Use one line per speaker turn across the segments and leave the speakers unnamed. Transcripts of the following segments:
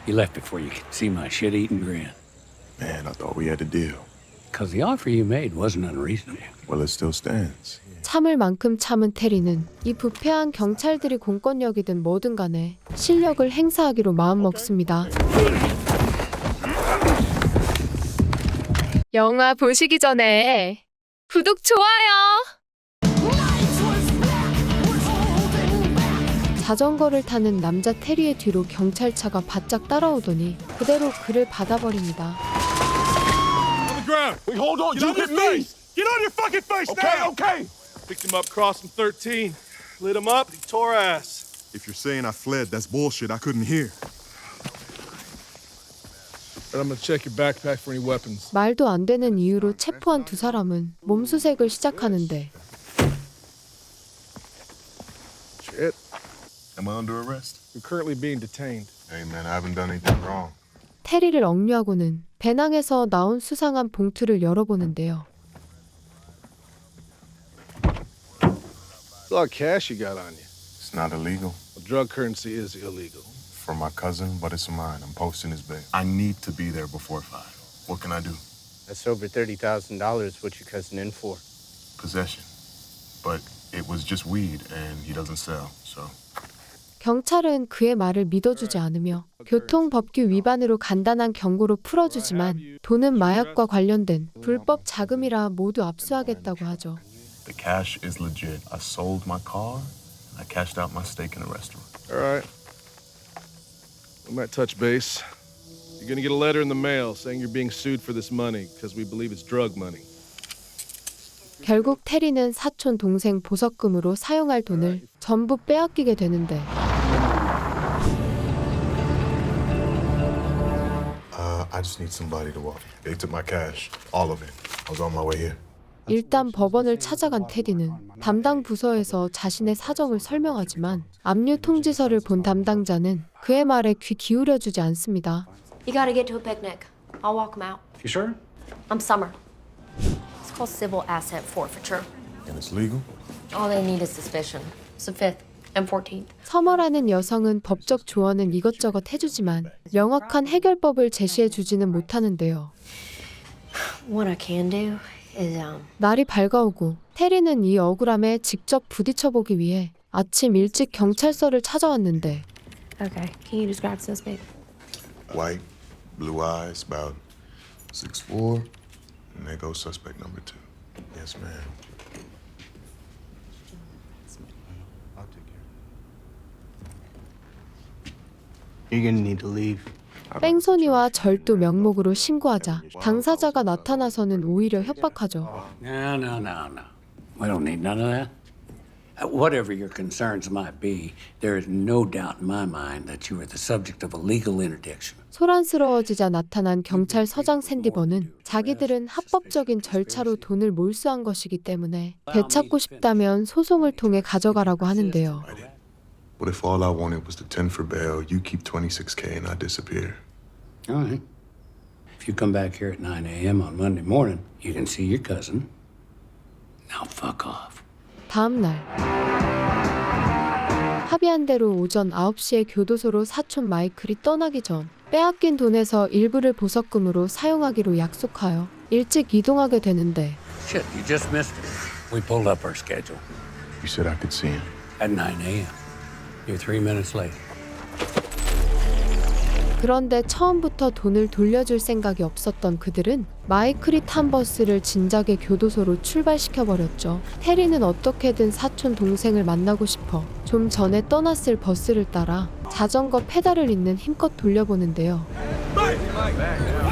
You left before you could see my shit-eating grin.
Man, I thought we had a deal.
Because the offer you made wasn't unreasonable.
Well, it still stands.
참을 만큼 참은 테리는 이 부패한 경찰들이 공권력이든 뭐든 간에 실력을 행사하기로 마음먹습니다. 영화 보시기 전에 구독, 좋아요! 자전거를 타는 남자 테리의 뒤로 경찰차가 바짝 따라오더니 그대로 그를 받아버립니다.
Wait, hold on, you hit me! Get on your fucking face now! Okay. Picked him up crossing 13. Lit him up, he tore ass.
If you're saying I fled, that's bullshit. I couldn't hear.
I'm gonna check your backpack for any weapons.
말도 안 되는 이유로 체포한 두 사람은 몸수색을 시작하는데
Shit.
Am I under arrest?
You're currently being detained.
Hey, man, I haven't done anything wrong.
테리를 억류하고는 배낭에서 나온 수상한 봉투를 열어보는데요.
It's a lot of cash you got on you.
It's not illegal.
Well, drug currency is illegal.
For my cousin, but it's mine. I'm posting his bail. I need to be there before 5. What can I do?
That's over $30,000. What's your cousin in for?
Possession. But it was just weed, and he doesn't sell, so...
경찰은 그의 말을 믿어주지 않으며 교통법규 위반으로 간단한 경고로 풀어주지만 돈은 마약과 관련된 불법 자금이라 모두 압수하겠다고 하죠.
The cash is legit. I sold my car. I cashed out my steak in a restaurant.
All right. We might touch base. You're gonna get a letter in the mail saying you're being sued for this money because we believe it's drug money.
결국 테리는 사촌 동생 보석금으로 사용할 돈을 전부 빼앗기게 되는데
I just need somebody to walk. They took my cash. All of it. I was on my way here.
일단 법원을 찾아간 테디는 담당 부서에서 자신의 사정을 설명하지만 압류 통지서를 본 담당자는 그의 말에 귀 기울여주지 않습니다.
You gotta get to a picnic. I'll walk them out.
You sure?
I'm Summer. It's called civil asset forfeiture.
And it's legal?
All they need is suspicion. It's the 5th and 14th.
서머라는 여성은 법적 조언은 이것저것 해주지만 명확한 해결법을 제시해주지는 못하는데요.
What I can do is
날이 밝아오고 테리는 이 억울함에 직접 부딪혀보기 위해 아침 일찍 경찰서를 찾아왔는데
okay. Can you describe suspect?
White, blue eyes, about 6'4". And there goes suspect number 2. Yes, ma'am.
You're gonna need to leave.
뺑소니와 절도 명목으로 신고하자 당사자가 나타나서는 오히려 협박하죠.
No. We don't need none of that. Whatever your concerns might be, there is no doubt in my mind that you are the subject of a legal interdiction.
소란스러워지자 나타난 경찰서장 샌디버는 자기들은 합법적인 절차로 돈을 몰수한 것이기 때문에 되찾고 싶다면 소송을 통해 가져가라고 하는데요.
What if all I wanted was the 10 for bail, you keep 26K and I disappear?
All right. If you come back here at 9 a.m. on Monday morning, you can see your cousin. Now fuck off.
다음 날 합의한 대로 오전 9시에 교도소로 사촌 마이클이 떠나기 전 빼앗긴 돈에서 일부를 보석금으로 사용하기로 약속하여 일찍 이동하게 되는데
Shit, you just missed it. We pulled up our schedule
You said I could see him.
at 9 a.m. You're 3 minutes late.
그런데 처음부터 돈을 돌려줄 생각이 없었던 그들은 마이클이 탄 버스를 진작에 교도소로 출발시켜버렸죠. 테리는 어떻게든 사촌 동생을 만나고 싶어 좀 전에 떠났을 버스를 따라 자전거 페달을 잇는 힘껏 돌려보는데요.
What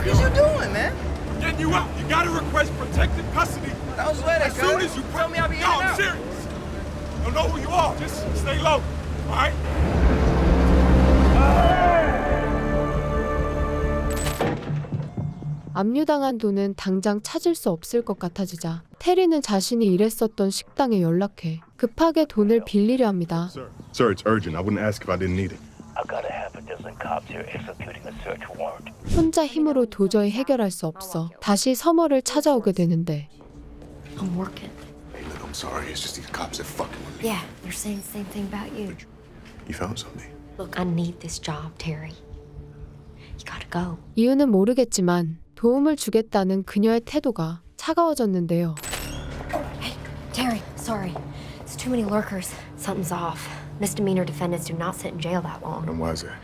is you doing, man? Getting you out. You gotta request protective custody.
Don't sweat it,
As soon as you
Tell me I'll be in
No,
and
I'm
out.
serious. I don't know who you are. Just stay low. All right?
압류당한 돈은 당장 찾을 수 없을 것 같아지자 테리는 자신이 일했었던 식당에 연락해 급하게 돈을 빌리려 합니다.
Sir, it's urgent. I wouldn't ask if I didn't need it.
I've got a half a dozen cops here executing a search warrant.
혼자 힘으로 도저히 해결할 수 없어 다시 서머를 찾아오게 되는데
I'm working.
Hey, look, I'm sorry. It's just these cops that fucking with me.
Yeah, they're saying the same thing about you.
You found something.
Look, I need this job, Terry. gotta go.
이유는 모르겠지만 도움을 주겠다는 그녀의 태도가 차가워졌는데요.
Terry, sorry. It's too many lurkers. Something's off. Misdemeanor defendants do not sit in jail that long.
And why is that?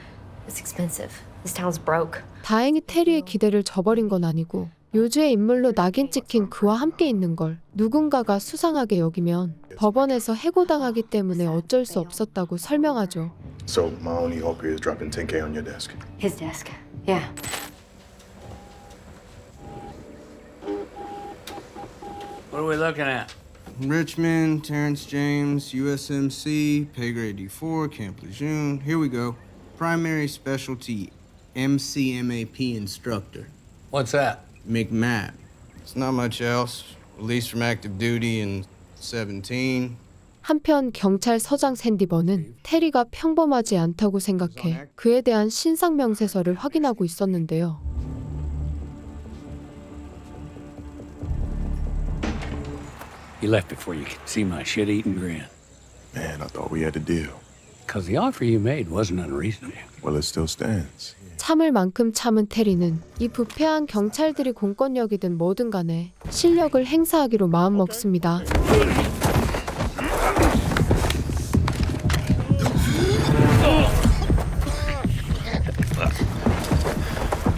It's expensive. This town's broke.
다행히 테리의 기대를 저버린 건 아니고 요주의 인물로 낙인 찍힌 그와 함께 있는 걸 누군가가 수상하게 여기면 법원에서 해고당하기 때문에 어쩔 수 없었다고 설명하죠.
So my only hope here is dropping 10K on your desk.
His desk. Yeah.
What are we looking at?
Richmond, Terrence James, USMC, pay grade D4, Camp Lejeune. Here we go. Primary specialty, MCMAP instructor.
What's that?
McMap. It's not much else. Released from active duty in 17.
한편 경찰서장 샌디버는 테리가 평범하지 않다고 생각해 그에 대한 신상 명세서를 확인하고 있었는데요.
You left before you could see my shit-eating grin.
Man, I thought we had a deal.
Because the offer you made wasn't unreasonable.
Well, it still stands.
참을 만큼 참은 테리는 이 부패한 경찰들이 공권력이든 뭐든 간에 실력을 행사하기로 마음먹습니다.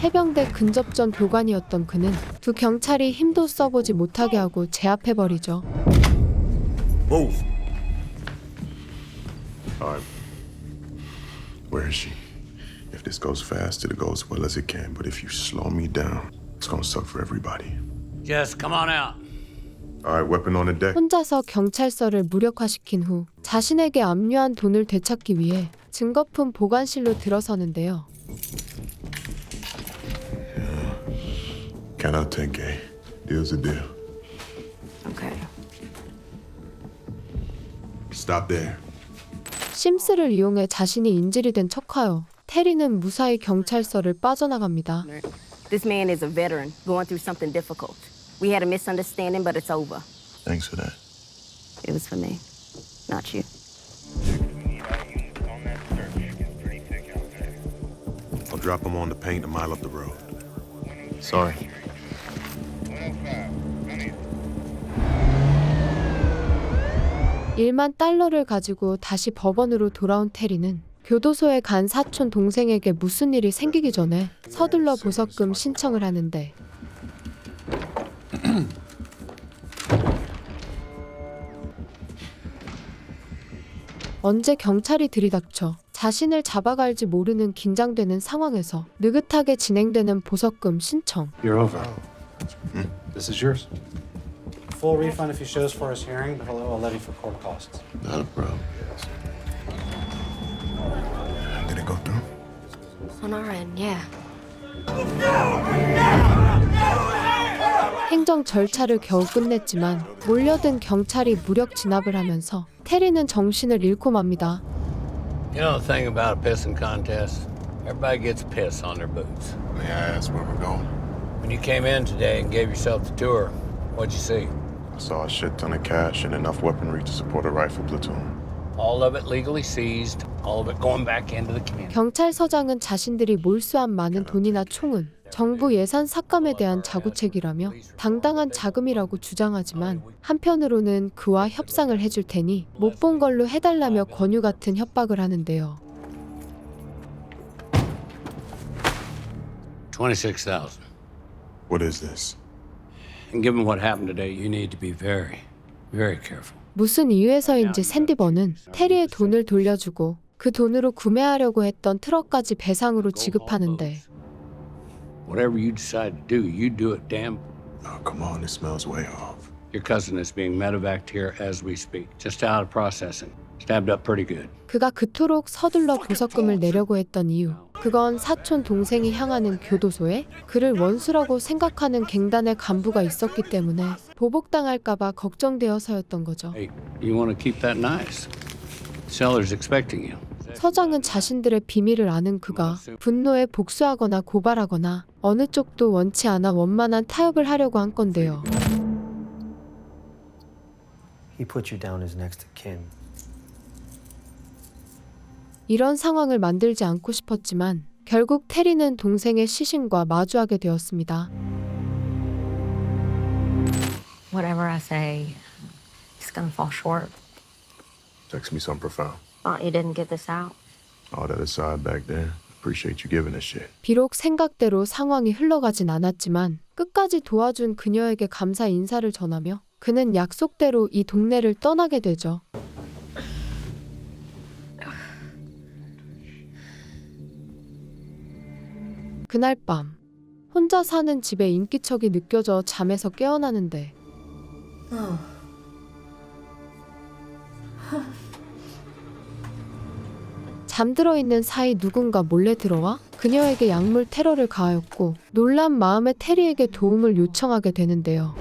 해병대 근접전 교관이었던 그는 두 경찰이 힘도 써보지 못하게 하고 제압해버리죠.
Move. All right. Where is she? If this goes fast, it'll go as well as it can. But if you slow me down, it's gonna suck for everybody.
Just come on out.
All right, weapon on the deck.
혼자서 경찰서를 무력화시킨 후 자신에게 압류한 돈을 되찾기 위해 증거품 보관실로 들어서는데요.
Count out 10K. Deal's a deal.
Okay.
Stop there.
심스를 이용해 자신이 인질이 된 척하여 테리는 무사히 경찰서를 빠져나갑니다.
This man is a veteran going through something difficult. We had a misunderstanding, but it's over.
Thanks for that.
It was for me, not you.
I'll drop him on the paint a mile up the road. Sorry.
$10,000,000를 가지고 다시 법원으로 돌아온 테리는 교도소에 간 사촌 동생에게 무슨 일이 생기기 전에 서둘러 보석금 신청을 하는데 언제 경찰이 들이닥쳐 자신을 잡아갈지 모르는 긴장되는 상황에서 느긋하게 진행되는 보석금 신청.
You're over.
This is yours.
Full refund if you show us for his hearing, but a levy for court costs.
Not a problem. Did it go through?
On our end, yeah.
행정 절차를 겨우 끝냈지만 몰려든 경찰이 무력 진압을 하면서 테리는 정신을 잃고 맙니다.
You know the thing about a pissing contest? Everybody gets piss on their boots.
May I ask where we're going?
When you came in today and gave yourself the tour, what'd you see?
I saw a shit ton of cash and enough weaponry to support a rifle platoon.
All of it legally seized, all of it going back into the community.
경찰서장은 자신들이 몰수한 많은 돈이나 총은 정부 예산 삭감에 대한 자구책이라며 당당한 자금이라고 주장하지만 한편으로는 그와 협상을 해줄 테니 못 본 걸로 해달라며 권유 같은 협박을 하는데요.
26,000.
What is this?
And given what happened today, you need to be very, very careful.
무슨 이유에서인지 샌디버는 테리의 돈을 돌려주고 그 돈으로 구매하려고 했던 트럭까지 배상으로 지급하는데
Whatever you decide to do, you do it damn.
Oh, come on, this smells way off.
Your cousin is being medevaced here as we speak. Just out of processing. Stabbed up pretty good.
그가 그토록 서둘러 보석금을 내려고 했던 이유, 그건 사촌 동생이 향하는 교도소에 그를 원수라고 생각하는 갱단의 간부가 있었기 때문에 보복당할까봐 걱정되어서였던 거죠.
Hey, you want to keep that nice. Seller's expecting you.
서장은 자신들의 비밀을 아는 그가 분노에 복수하거나 고발하거나 어느 쪽도 원치 않아 원만한 타협을 하려고 한 건데요.
He put you down as next of kin.
이런 상황을 만들지 않고 싶었지만 결국 테리는 동생의 시신과 마주하게 되었습니다.
Whatever I say, it's gonna fall short.
Text me something profound.
Thought you didn't get this out.
All that aside back there, appreciate you giving us shit.
비록 생각대로 상황이 흘러가진 않았지만 끝까지 도와준 그녀에게 감사 인사를 전하며 그는 약속대로 이 동네를 떠나게 되죠. 그날 밤 혼자 사는 집에 인기척이 느껴져 잠에서 깨어나는데 잠들어 있는 사이 누군가 몰래 들어와 그녀에게 약물 테러를 가하였고 놀란 마음에 테리에게 도움을 요청하게 되는데요.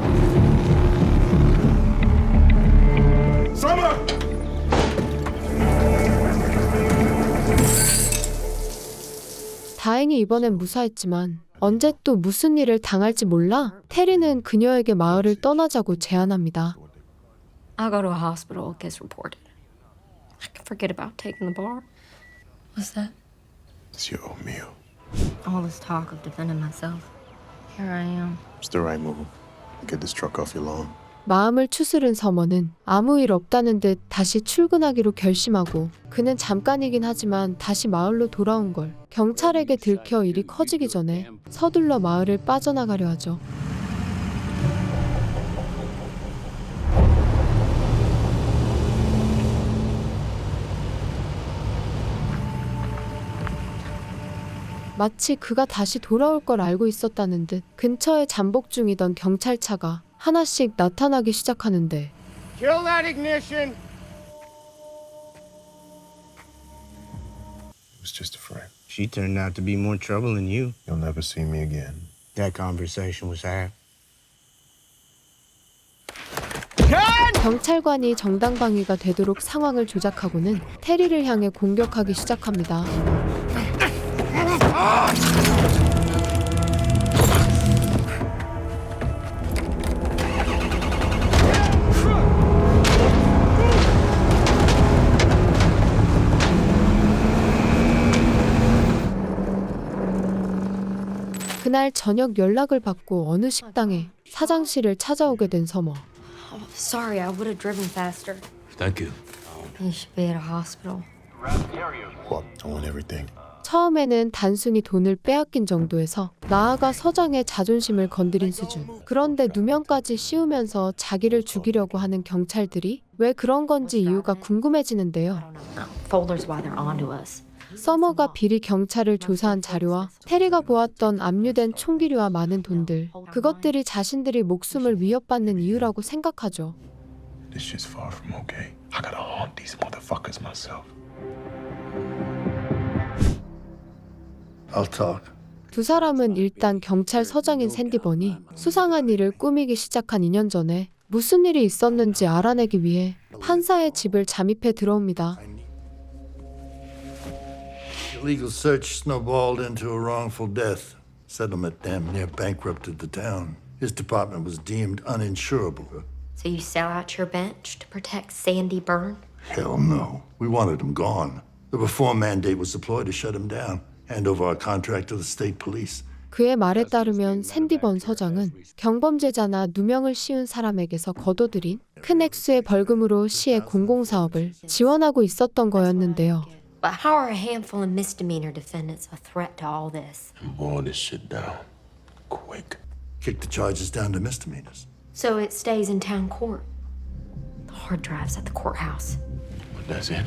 다행히 이번엔 무사했지만 언제 또 무슨 일을 당할지 몰라 테리는 그녀에게 마을을 떠나자고 제안합니다.
I'll go to a hospital, it gets reported. I can forget about taking the bar. What's that?
It's your old meal.
All this talk of defending myself. Here I am.
It's the right move. Get this truck off your lawn.
마음을 추스른 서머는 아무 일 없다는 듯 다시 출근하기로 결심하고 그는 잠깐이긴 하지만 다시 마을로 돌아온 걸 경찰에게 들켜 일이 커지기 전에 서둘러 마을을 빠져나가려 하죠. 마치 그가 다시 돌아올 걸 알고 있었다는 듯 근처에 잠복 중이던 경찰차가 하나씩 나타나기 시작하는데
Kill that ignition!
It was just a friend.
She turned out to be more trouble than you.
You'll never see me again.
That conversation was had.
경찰관이 정당방위가 되도록 상황을 조작하고는 테리를 향해 공격하기 시작합니다. 그날 저녁 연락을 받고 어느 식당에 사장실을 찾아오게 된 서머.
Oh, sorry, I would have driven faster.
Thank you.
You should be at a hospital.
What? I want everything.
처음에는 단순히 돈을 빼앗긴 정도에서 나아가 서장의 자존심을 건드린 수준. 그런데 누명까지 씌우면서 자기를 죽이려고 하는 경찰들이 왜 그런 건지 이유가 궁금해지는데요.
Folders while they're onto us.
서머가 비리 경찰을 조사한 자료와 테리가 보았던 압류된 총기류와 많은 돈들, 그것들이 자신들이 목숨을 위협받는 이유라고 생각하죠.
This shit's far from okay. I gotta haunt these motherfuckers myself.
I'll talk.
두 사람은 일단 경찰서장인 샌디번이 수상한 일을 꾸미기 시작한 2년 전에 무슨 일이 있었는지 알아내기 위해 판사의 집을 잠입해 들어옵니다.
Illegal search snowballed into a wrongful death. Settlement damn near bankrupted the town. His department was deemed uninsurable.
So you sell out your bench to protect Sandy Byrne?
Hell no. We wanted him gone. The reform mandate was deployed to shut him down. Hand over our contract to the state police.
그의 말에 따르면 샌디번 서장은 경범죄자나 누명을 씌운 사람에게서 거둬들인 큰 액수의 벌금으로 시의 공공사업을 지원하고 있었던 거였는데요.
But how are a handful of misdemeanor defendants a threat to all this?
Boil this shit down. Quick.
Kick the charges down to misdemeanors.
So it stays in town court. The hard drive's at the courthouse.
That's it.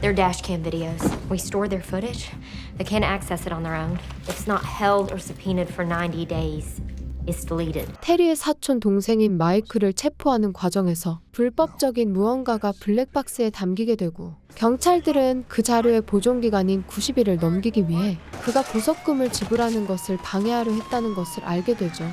They're dash cam videos. We store their footage. They can't access it on their own. If it's not held or subpoenaed for 90 days, it's deleted.
테리의 사촌 동생인 마이클을 체포하는 과정에서 불법적인 무언가가 블랙박스에 담기게 되고 경찰들은 그 자료의 보존기간인 90일을 넘기기 위해 그가 보석금을 지불하는 것을 방해하려 했다는 것을 알게 되죠.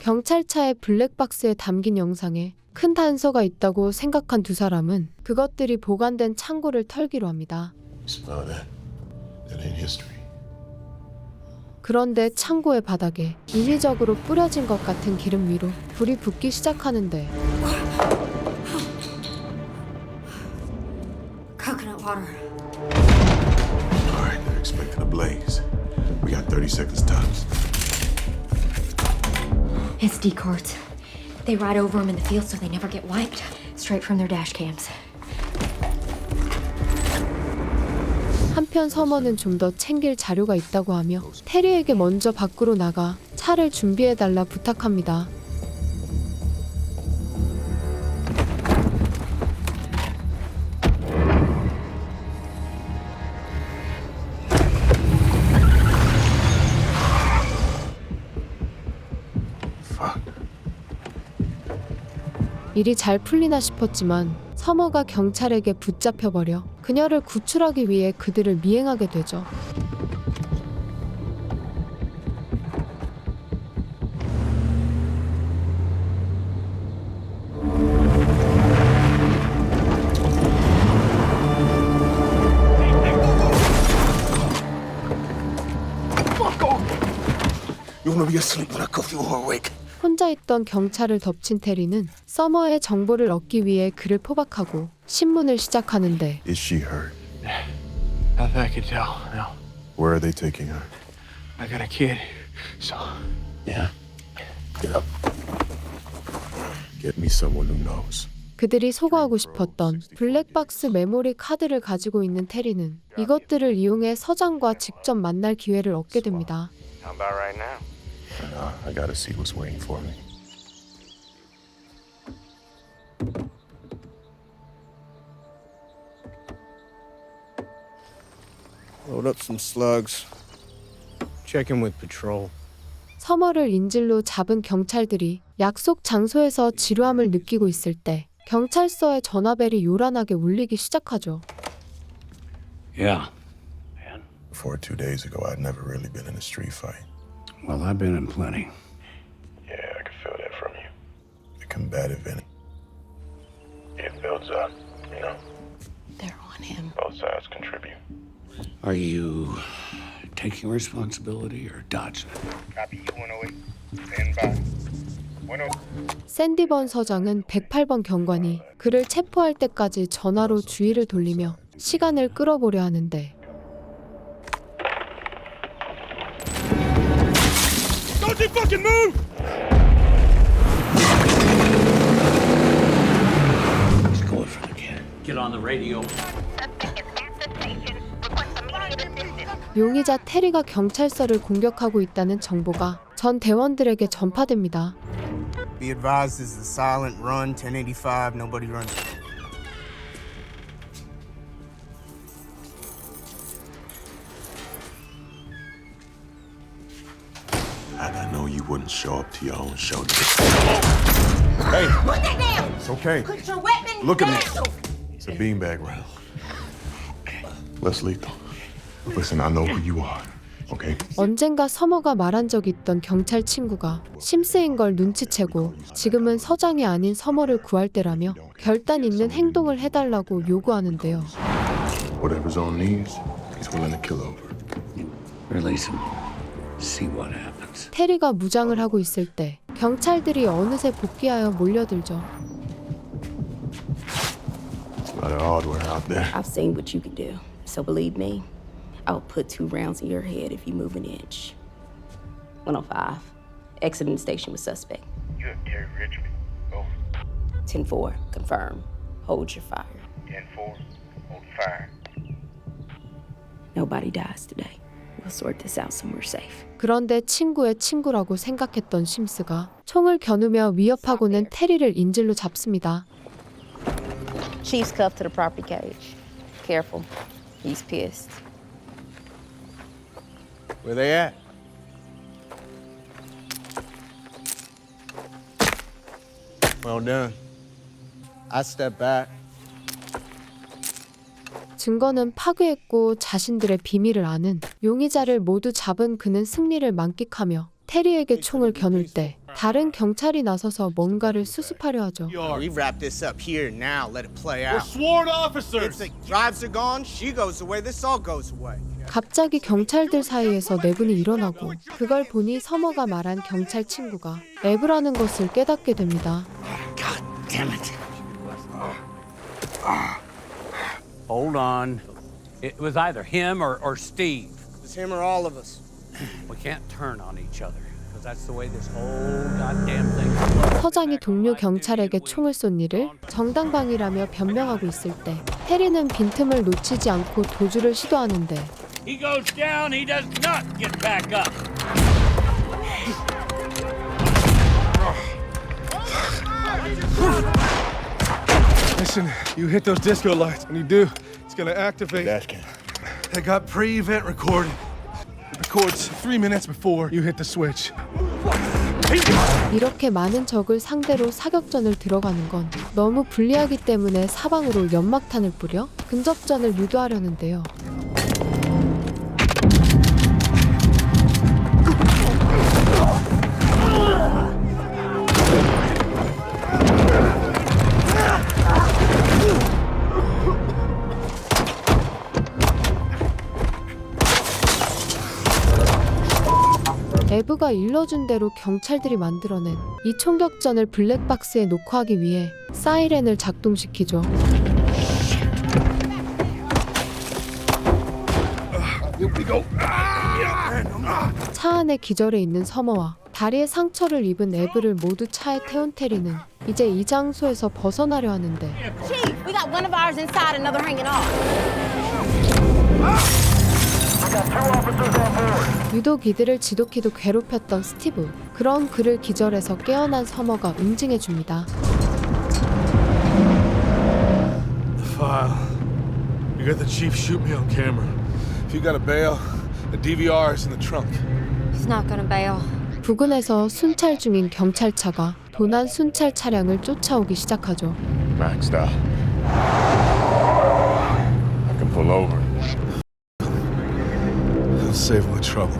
경찰차의 블랙박스에 담긴 영상에 큰 단서가 있다고 생각한 두 사람은 그것들이 보관된 창고를 털기로 합니다.
Smell that? That ain't history.
그런데 창고의 바닥에 인위적으로 뿌려진 것 같은 기름 위로 불이 붙기 시작하는데
Coconut Potter.
All right, they're expecting a blaze. We got 30 seconds tops.
It's D-cards. They ride over them in the field so they never get wiped. Straight from their dash cams.
한편 서머는 좀 더 챙길 자료가 있다고 하며 테리에게 먼저 밖으로 나가 차를 준비해달라 부탁합니다. 일이 잘 풀리나 싶었지만 서머가 경찰에게 붙잡혀버려 그녀를 구출하기 위해 그들을 미행하게 되죠.
You wanna be asleep when I cuff you or awake?
혼자 있던 경찰을 덮친 테리는 서머의 정보를 얻기 위해 그를 포박하고 신문을 시작하는데
Is she hurt?
Nothing I can tell, no.
Where are they taking her?
I got a kid, so...
Yeah. Get up.
Get me someone who knows.
그들이 소거하고 싶었던 블랙박스 메모리 카드를 가지고 있는 테리는 이것들을 이용해 서장과 직접 만날 기회를 얻게 됩니다.
How about right now?
I gotta see what's waiting for me.
Load up some slugs. Check in with patrol.
서머를 인질로 잡은 경찰들이 약속 장소에서 지루함을 느끼고 있을 때 경찰서의 전화벨이 요란하게 울리기 시작하죠.
Yeah.
Before 2 days ago, I'd never really been in a street fight.
Well, I've been in plenty.
Yeah, I can feel that from you. The combative in it. It builds up, you know?
They're on him.
Both sides contribute.
Are you taking responsibility or dodging it?
Copy U-108. Stand by. 108.
샌디번 서장은 108번 경관이 그를 체포할 때까지 전화로 주의를 돌리며 시간을 끌어보려 하는데
Don't you fucking move!
Let's go for the kid. Get on the radio.
용의자 테리가 경찰서를 공격하고 있다는 정보가 전 대원들에게 전파됩니다.
Be advised, this is a silent run, 1085, nobody runs.
I know you wouldn't show up to your own show. Hey!
Put that down!
It's okay.
Put your weapon
Look at
down!
me. It's a beanbag round. Less lethal. Listen, I know who you are, okay?
언젠가 서머가 말한 적 있던 경찰 친구가 심스인 걸 눈치채고 지금은 서장이 아닌 서머를 구할 때라며 결단 있는 행동을 해달라고 요구하는데요.
Whatever's on these, he's willing to kill over.
Release him. See what happens.
테리가 무장을 하고 있을 때 경찰들이 어느새 복귀하여 몰려들죠.
It's a lot of hardware out there.
I've seen what you can do, so believe me, I'll put 2 rounds in your head if you move an inch. 105. Exiting the station with suspect.
You have Terry Richmond. Over.
10-4. Confirm. Hold your fire.
10-4. Hold fire.
Nobody dies today. We'll sort this out somewhere safe.
그런데 친구의 친구라고 생각했던 심스가 총을 겨누며 위협하고는 테리를 인질로 잡습니다.
Chief's cuffed to the property cage. Careful. He's pissed.
Where they at? Well done. I step back.
증거는 파괴했고 자신들의 비밀을 아는 용의자를 모두 잡은 그는 승리를 만끽하며 테리에게 총을 겨눌 때 다른 경찰이 나서서 뭔가를 수습하려 하죠.
We wrap this up here now. Let it play out.
Sworn officers!
If the drives are gone, she goes away. This all goes away.
갑자기 경찰들 사이에서 내분이 일어나고 그걸 보니 서머가 말한 경찰 친구가 앱이라는 것을 깨닫게 됩니다.
God damn it. Hold on. It was either him or Steve.
It's him or all of us.
We can't turn on each other, because that's the way this whole goddamn thing works.
서장이 동료 경찰에게 총을 쏜 일을 정당방위라며 변명하고 있을 때 해리는 빈틈을 놓치지 않고 도주를 시도하는데
He goes down, he does not get back up.
Listen, you hit those disco lights. When you do, it's gonna activate.
Dashcam.
I got pre-event recording. It records 3 minutes before you hit the switch.
이렇게 많은 적을 상대로 사격전을 들어가는 건 너무 불리하기 때문에 사방으로 연막탄을 뿌려 근접전을 유도하려는데요. 에브가 일러준 대로 경찰들이 만들어낸 이 총격전을 블랙박스에 녹화하기 위해 사이렌을 작동시키죠. 차 안에 기절해 있는 서머와 다리에 상처를 입은 에브를 모두 차에 태운 테리는 이제 이 장소에서 벗어나려 하는데
Chief, we got one of ours inside, another hanging off.
유독 이들을 지독히도 괴롭혔던 스티브. 그런 그를 기절해서 깨어난 서머가 응징해줍니다.
The file. You got the chief shoot me on camera. If you got a bail, the DVR is in the trunk.
He's not gonna bail.
부근에서 순찰 중인 경찰차가 도난 순찰 차량을 쫓아오기 시작하죠.
Maxed out. I can pull over.
I'll save him the trouble.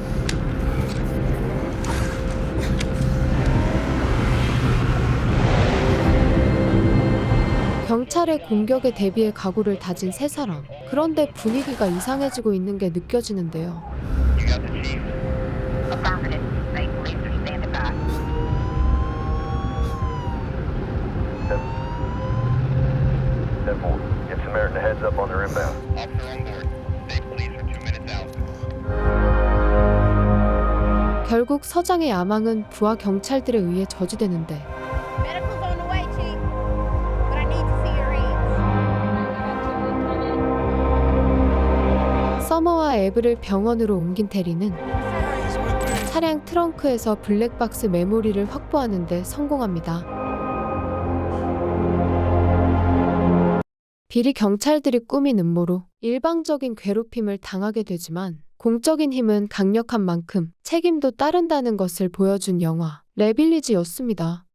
경찰의 공격에 대비해 각오를 다진 세 사람. 그런데 분위기가 이상해지고 있는 게 느껴지는데요.
You got the chief? Affirmative. State police are standing by. Step forward. Give Samaritan a heads up on their inbound. Officer on board. State police are 2 minutes out.
결국 서장의 야망은 부하 경찰들에 의해 저지되는데
Medical's on the way, Chief. But I need to see your hands.
서머와 에브를 병원으로 옮긴 테리는 차량 트렁크에서 블랙박스 메모리를 확보하는 데 성공합니다. 비리 경찰들이 꾸민 음모로 일방적인 괴롭힘을 당하게 되지만 공적인 힘은 강력한 만큼 책임도 따른다는 것을 보여준 영화 레빌리지였습니다.